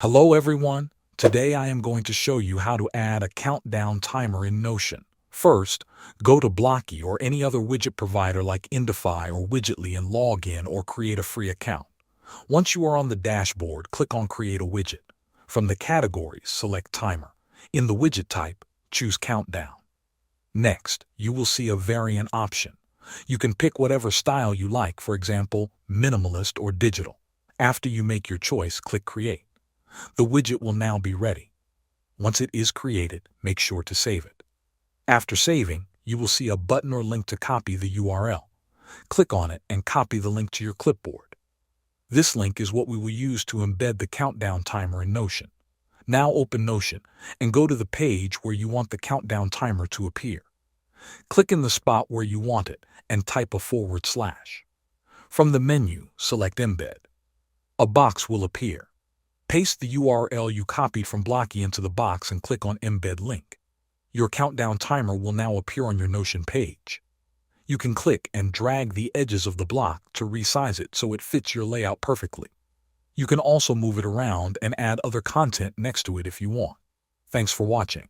Hello everyone. Today I am going to show you how to add a countdown timer in Notion. First, go to Blocky or any other widget provider like Indify or Widgetly and log in or create a free account. Once you are on the dashboard, click on Create a Widget. From the categories, select Timer. In the widget type, choose Countdown. Next, you will see a variant option. You can pick whatever style you like, for example, minimalist or digital. After you make your choice, click Create. The widget will now be ready. Once it is created, make sure to save it. After saving, you will see a button or link to copy the URL. Click on it and copy the link to your clipboard. This link is what we will use to embed the countdown timer in Notion. Now open Notion and go to the page where you want the countdown timer to appear. Click in the spot where you want it and type a /. From the menu, select Embed. A box will appear. Paste the URL you copied from Blocky into the box and click on Embed Link. Your countdown timer will now appear on your Notion page. You can click and drag the edges of the block to resize it so it fits your layout perfectly. You can also move it around and add other content next to it if you want. Thanks for watching.